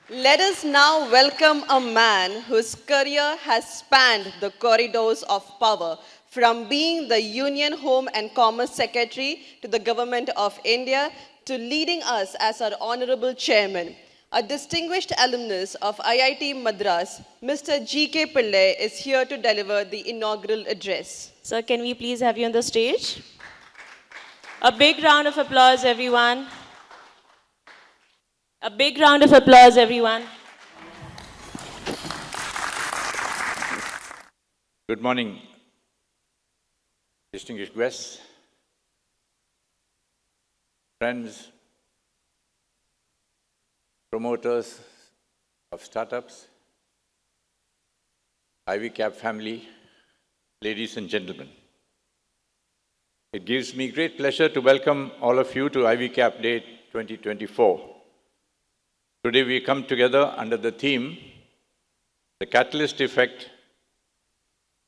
Let us now welcome a man whose career has spanned the corridors of power, from being the Union Home and Commerce Secretary to the Government of India to leading us as our Honorable Chairman. A distinguished alumnus of IIT Madras, Mr. G.K. Pillai is here to deliver the inaugural address. Sir, can we please have you on the stage? A big round of applause, everyone. A big round of applause, everyone. Good morning, distinguished guests, friends, promoters of startups, IVCAP family, ladies and gentlemen. It gives me great pleasure to welcome all of you to IVCAP Day 2024. Today we come together under the theme, The Catalyst Effect,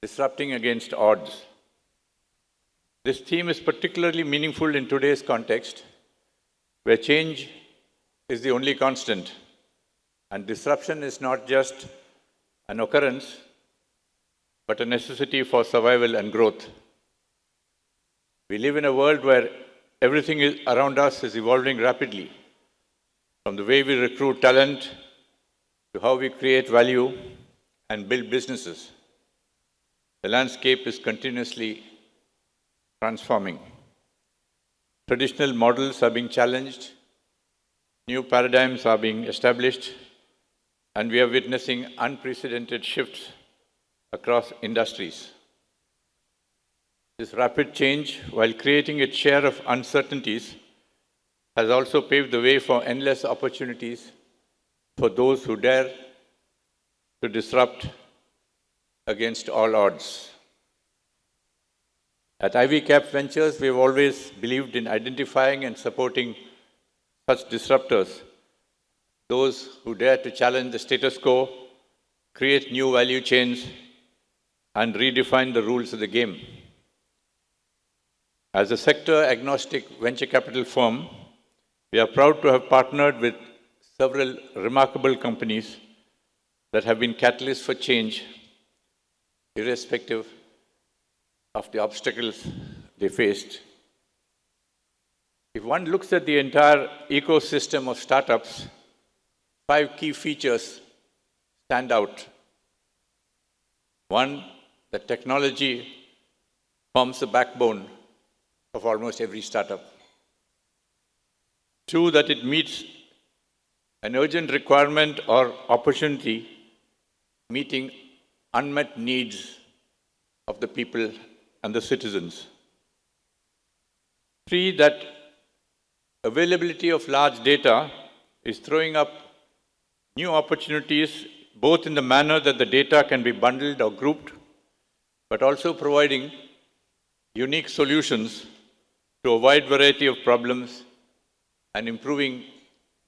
Disrupting Against Odds. This theme is particularly meaningful in today's context, where change is the only constant, and disruption is not just an occurrence, but a necessity for survival and growth. We live in a world where everything around us is evolving rapidly, from the way we recruit talent to how we create value and build businesses. The landscape is continuously transforming. Traditional models are being challenged, new paradigms are being established, and we are witnessing unprecedented shifts across industries. This rapid change, while creating its share of uncertainties, has also paved the way for endless opportunities for those who dare to disrupt against all odds. At IVCAP Ventures, we have always believed in identifying and supporting such disruptors, those who dare to challenge the status quo, create new value chains, and redefine the rules of the game. As a sector-agnostic venture capital firm, we are proud to have partnered with several remarkable companies that have been catalysts for change, irrespective of the obstacles they faced. If one looks at the entire ecosystem of startups, 5 key features stand out. 1, that technology forms the backbone of almost every startup. 2, that it meets an urgent requirement or opportunity, meeting unmet needs of the people and the citizens. 3, that availability of large data is throwing up new opportunities, both in the manner that the data can be bundled or grouped, but also providing unique solutions to a wide variety of problems and improving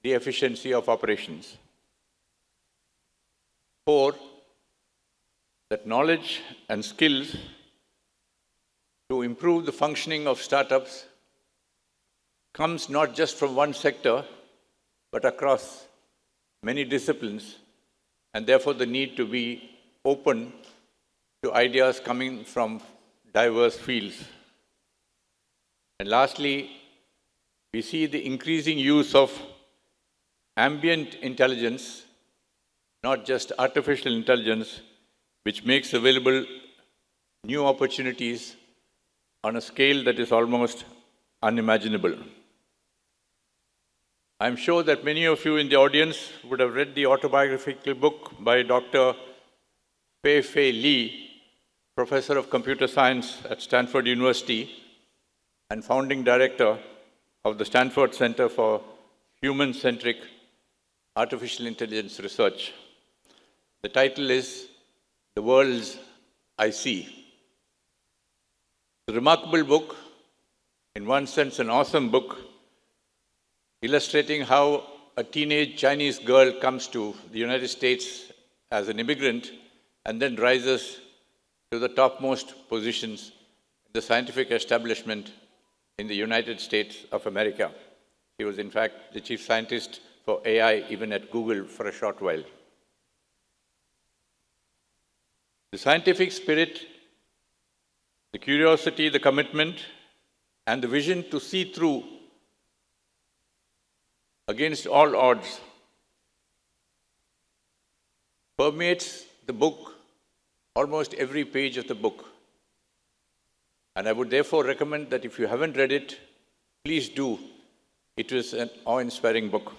the efficiency of operations. 4, that knowledge and skills to improve the functioning of startups comes not just from one sector, but across many disciplines, and therefore the need to be open to ideas coming from diverse fields. And lastly, we see the increasing use of ambient intelligence, not just artificial intelligence, which makes available new opportunities on a scale that is almost unimaginable. I'm sure that many of you in the audience would have read the autobiographical book by Dr. Fei-Fei Li, Professor of Computer Science at Stanford University and founding director of the Stanford Center for Human-Centric Artificial Intelligence Research. The title is The Worlds I See. The remarkable book, in one sense an awesome book, illustrating how a teenage Chinese girl comes to the United States as an immigrant and then rises to the topmost positions in the scientific establishment in the United States of America. He was, in fact, the chief scientist for AI even at Google for a short while. The scientific spirit, the curiosity, the commitment, and the vision to see through against all odds permeates the book, almost every page of the book. And I would therefore recommend that if you haven't read it, please do. It is an awe-inspiring book.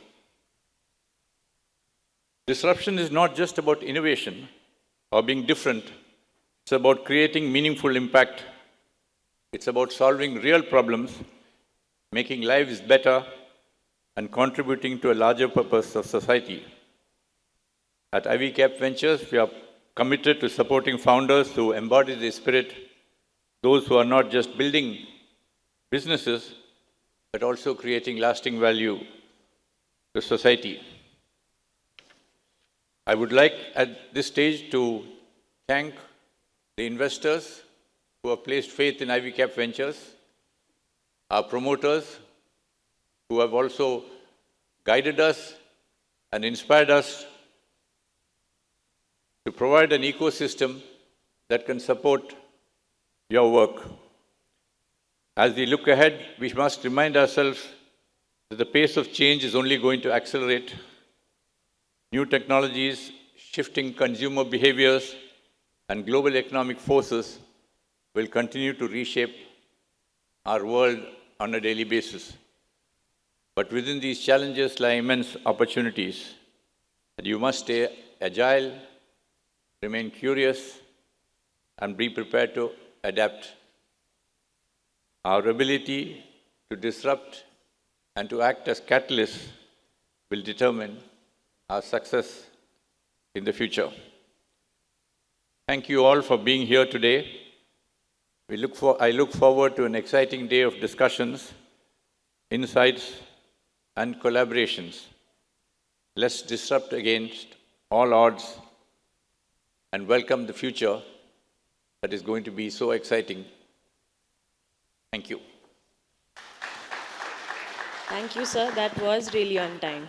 Disruption is not just about innovation or being different. It's about creating meaningful impact. It's about solving real problems, making lives better, and contributing to a larger purpose of society. At Ivy Cap Ventures, we are committed to supporting founders who embody this spirit, those who are not just building businesses, but also creating lasting value to society. I would like at this stage to thank the investors who have placed faith in Ivy Cap Ventures, our promoters who have also guided us and inspired us to provide an ecosystem that can support your work. As we look ahead, we must remind ourselves that the pace of change is only going to accelerate. New technologies, shifting consumer behaviors, and global economic forces will continue to reshape our world on a daily basis. But within these challenges lie immense opportunities, and you must stay agile, remain curious, and be prepared to adapt. Our ability to disrupt and to act as catalysts will determine our success in the future. Thank you all for being here today. I look forward to an exciting day of discussions, insights, and collaborations. Let's disrupt against all odds and welcome the future that is going to be so exciting. Thank you. Thank you, sir. That was really on time.